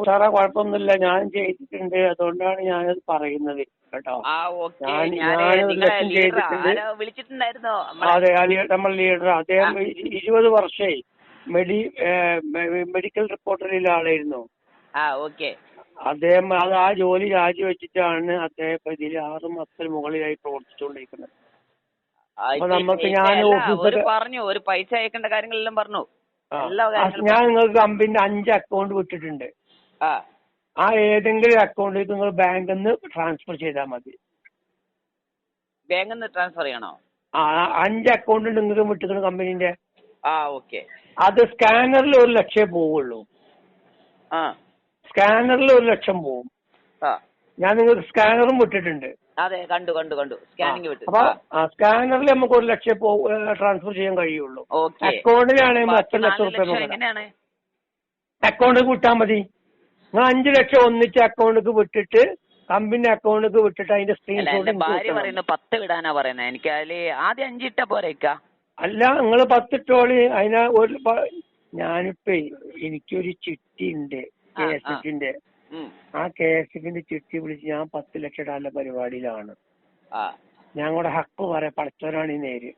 സാറേ കുഴപ്പമൊന്നുമില്ല, ഞാൻ ചെയ്തിട്ടുണ്ട്, അതുകൊണ്ടാണ് ഞാനത് പറയുന്നത് കേട്ടോ. ഞാൻ 1 ലക്ഷം ചെയ്തിട്ടുണ്ട്. അതെ, നമ്മൾ ലീഡർ, അദ്ദേഹം 20 വർഷമായി മെഡിക്കൽ റിപ്പോർട്ടറിലെ ആളായിരുന്നു. അദ്ദേഹം ആ ജോലി രാജിവെച്ചിട്ടാണ് അദ്ദേഹം ഇതിൽ 6 മാസത്തിന് മുകളിലായി പ്രവർത്തിച്ചുകൊണ്ടിരിക്കുന്നത്. അപ്പൊ നമുക്ക് ഞാൻ പറഞ്ഞു ഒരു പൈസ അയക്കേണ്ട കാര്യങ്ങളെല്ലാം പറഞ്ഞു. ഞാൻ നിങ്ങൾക്ക് കമ്പനിന്റെ 5 അക്കൗണ്ട് വിട്ടിട്ടുണ്ട്. ആ ഏതെങ്കിലും അക്കൗണ്ടിലേക്ക് നിങ്ങൾ ബാങ്കിൽ നിന്ന് ട്രാൻസ്ഫർ ചെയ്താൽ മതി. ബാങ്കിൽ നിന്ന് ട്രാൻസ്ഫർ ചെയ്യണോ? 5 അക്കൗണ്ട് നിങ്ങൾക്ക് വിട്ടിട്ടുണ്ട് കമ്പനിന്റെ. അത് സ്കാനറിൽ 1 ലക്ഷം പോവുള്ളൂ. സ്കാനറിൽ 1 ലക്ഷം പോവും. ഞാൻ നിങ്ങൾക്ക് സ്കാനറും വിട്ടിട്ടുണ്ട്. അതെ, കണ്ടു സ്കാനിങ് വിട്ടു. അപ്പൊ സ്കാനറിൽ നമുക്ക് 1 ലക്ഷം ട്രാൻസ്ഫർ ചെയ്യാൻ കഴിയുള്ളൂ. അക്കൗണ്ടിലാണ് 10 ലക്ഷം റുപ്യ അക്കൗണ്ടിൽ വിട്ടാൽ മതി. നിങ്ങൾ 5 ലക്ഷം ഒന്നിച്ച് അക്കൗണ്ടിലേക്ക് വിട്ടിട്ട് കമ്പനി അക്കൗണ്ടിലേക്ക് വിട്ടിട്ട് അതിന്റെ സ്ക്രീൻഷോട്ട്. ഭാര്യ പറയുന്നത് 10 വിടാനാ പറയുന്നത്. എനിക്ക് അതില് ആദ്യം 5 ഇട്ടാ പോരേക്കാ? അല്ല, നിങ്ങൾ 10 ഇട്ടോളി. ഞാനിപ്പോ എനിക്കൊരു ചിട്ടി ഉണ്ട്, KSFന്റെ. ആ KSFന്റെ ചിട്ടി വിളിച്ച് ഞാൻ 10 ലക്ഷം ഇടാനുള്ള പരിപാടിയിലാണ്. ഞങ്ങളുടെ ഹക്ക് പറയാം, പഠിച്ചവരാണ് ഈ നേര്.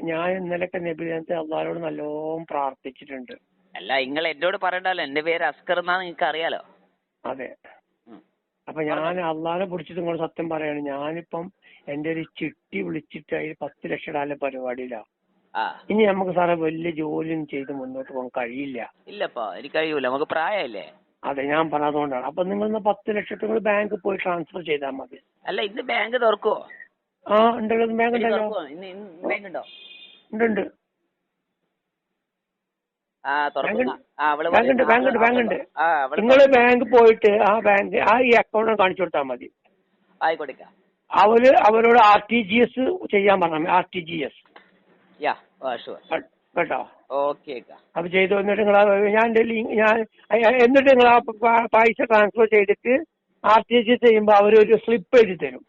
ഞാൻ ഇന്നലൊക്കെ നബിദിനത്തിൽ അള്ളാഹുവോട് നല്ലോണം പ്രാർത്ഥിച്ചിട്ടുണ്ട്. അല്ല, നിങ്ങൾ എന്നോട് പറയണ്ടല്ലോ, എന്റെ പേര് അസ്കർ എന്നാ നിങ്ങൾക്ക് അറിയാലോ. അതെ, അപ്പൊ ഞാൻ അള്ളാഹിനെ പിടിച്ചിട്ട് നിങ്ങൾ സത്യം പറയാണ്, ഞാനിപ്പം എന്റെ ഒരു ചിട്ടി വിളിച്ചിട്ട് അതിൽ 10 ലക്ഷം ഇടാനുള്ള പരിപാടിയിലാണ്. ഇനി നമുക്ക് സാറേ വലിയ ജോലിയും ചെയ്ത് മുന്നോട്ട് പോകാൻ കഴിയില്ല. ഇല്ലപ്പാ, എനിക്ക് കഴിയൂല, നമുക്ക് പ്രായമല്ലേ. അതെ, ഞാൻ പറഞ്ഞതുകൊണ്ടാണ്. അപ്പൊ നിങ്ങൾ 10 ലക്ഷത്തിൽ ബാങ്കിൽ പോയി ട്രാൻസ്ഫർ ചെയ്താൽ മതി. അല്ല, ഇന്ന് ബാങ്ക് തുറക്കുവോ? ഉണ്ടല്ലോ, ബാങ്ക് ഉണ്ടല്ലോ. ഉണ്ട്. ബാങ്കുണ്ട്. നിങ്ങള് ബാങ്ക് പോയിട്ട് ഈ അക്കൗണ്ട് കാണിച്ചു കൊടുത്താൽ മതി. ആയിക്കോട്ടെ. അവരോട് RTGS ചെയ്യാൻ പറഞ്ഞു. RTGS കേട്ടോ. അപ്പൊ ചെയ്തു. എന്നിട്ട് നിങ്ങൾ എന്നിട്ട് നിങ്ങൾ ആ പൈസ ട്രാൻസ്ഫർ ചെയ്തിട്ട് RTGS ചെയ്യുമ്പോ അവരൊരു സ്ലിപ്പ് എഴുതി തരും.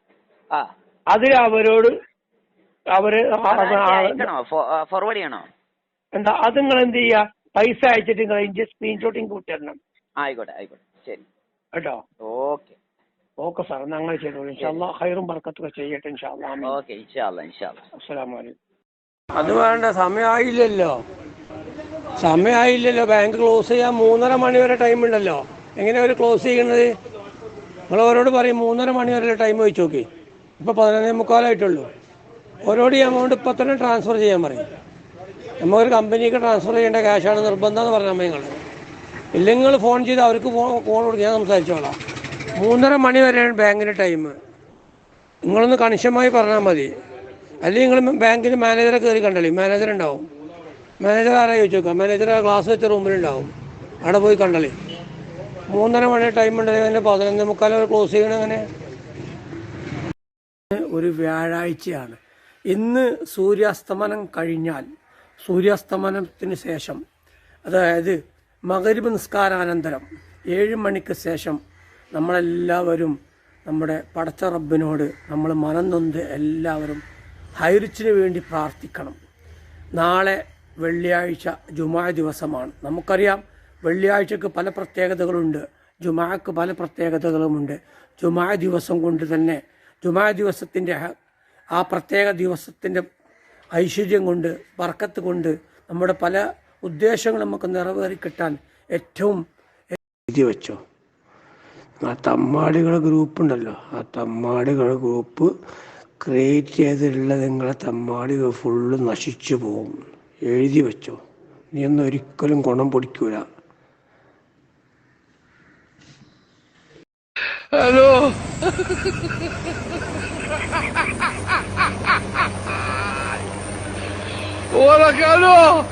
അതിൽ അവരോട് ഫോർവേഡ് ചെയ്യണോ? എന്താ അത് നിങ്ങൾ എന്ത് ചെയ്യാ, പൈസ അയച്ചിട്ട് നിങ്ങൾ അതിന്റെ സ്ക്രീൻഷോട്ട് ഇങ്ങ് വിട്ടരണം. ആയിക്കോട്ടെ, ശരി കേട്ടോ. ഓക്കെ സാർ, ഞങ്ങൾ ചെയ്തോളൂ. ഇൻഷാല്ലാ ഖൈറും ബർക്കത്തും ചെയ്യട്ടെ. ഇൻഷാല്ലാ. അസ്സലാമു അലൈക്കും. അത് വേണ്ട, സമയമായില്ലല്ലോ. ബാങ്ക് ക്ലോസ് ചെയ്യാൻ 3:30 മണി വരെ ടൈം ഉണ്ടല്ലോ. എങ്ങനെയാ അവർ ക്ലോസ് ചെയ്യുന്നത്? നിങ്ങൾ അവരോട് പറയും 3:30 മണി വരെ ടൈം വെച്ച് നോക്കി. ഇപ്പൊ 11:45 ഓരോട് ഈ എമൗണ്ട് ഇപ്പൊ തന്നെ ട്രാൻസ്ഫർ ചെയ്യാൻ പറയും. നമുക്കൊരു കമ്പനിക്ക് ട്രാൻസ്ഫർ ചെയ്യേണ്ട ക്യാഷാണ് നിർബന്ധം എന്ന് പറഞ്ഞാൽ നിങ്ങൾ. ഇല്ലെങ്കിൽ നിങ്ങൾ ഫോൺ ചെയ്ത് അവർക്ക് ഫോൺ കൊടുക്കുക, ഞാൻ സംസാരിച്ചോളാം. 3:30 മണി വരെയാണ് ബാങ്കിൻ്റെ ടൈം. നിങ്ങളൊന്ന് കണിശമായി പറഞ്ഞാൽ മതി. അല്ലെങ്കിൽ നിങ്ങൾ ബാങ്കിന് മാനേജറെ കയറി കണ്ടല്ലേ, മാനേജർ ഉണ്ടാവും. മാനേജർ ആരാ ചോദിച്ചു നോക്കാം. മാനേജർ ക്ലാസ് വെച്ച റൂമിലുണ്ടാവും, അവിടെ പോയി കണ്ടല്ലേ. 3:30 മണി ടൈം ഉണ്ടെങ്കിൽ തന്നെ 11:45 ക്ലോസ് ചെയ്യണം. അങ്ങനെ ഒരു വ്യാഴാഴ്ചയാണ് ഇന്ന്. സൂര്യാസ്തമനം കഴിഞ്ഞാൽ, സൂര്യാസ്തമനത്തിന് ശേഷം, അതായത് മഗ്‌രിബ് നിസ്കാരാനന്തരം 7 മണിക്ക് ശേഷം നമ്മളെല്ലാവരും നമ്മുടെ പടച്ച റബ്ബിനോട് നമ്മൾ മനം നൊന്ത് എല്ലാവരും ഹൈറിച്ചിന് വേണ്ടി പ്രാർത്ഥിക്കണം. നാളെ വെള്ളിയാഴ്ച ജുമാ ദിവസമാണ്. നമുക്കറിയാം വെള്ളിയാഴ്ചക്ക് പല പ്രത്യേകതകളുണ്ട്, ജുമാക്ക് പല പ്രത്യേകതകളുമുണ്ട്. ജുമാ ദിവസം കൊണ്ട് തന്നെ, ജുമാ ദിവസത്തിൻ്റെ ആ പ്രത്യേക ദിവസത്തിൻ്റെ ഐശ്വര്യം കൊണ്ട്, ബർക്കത്ത് കൊണ്ട് നമ്മുടെ പല ഉദ്ദേശങ്ങളും നമുക്ക് നിറവേറി കിട്ടാൻ ഏറ്റവും എഴുതി വെച്ചോ. ആ തമ്മാടികളുടെ ഗ്രൂപ്പ് ഉണ്ടല്ലോ, ആ തമ്മാടികളുടെ ഗ്രൂപ്പ് ക്രിയേറ്റ് ചെയ്തിട്ടുള്ള നിങ്ങളെ തമ്മാടികൾ ഫുള്ള് നശിച്ചു പോകും. എഴുതി വെച്ചോ, നീ ഒന്നും ഒരിക്കലും ഗുണം പൊടിക്കൂല. Hello Hola, Carlos.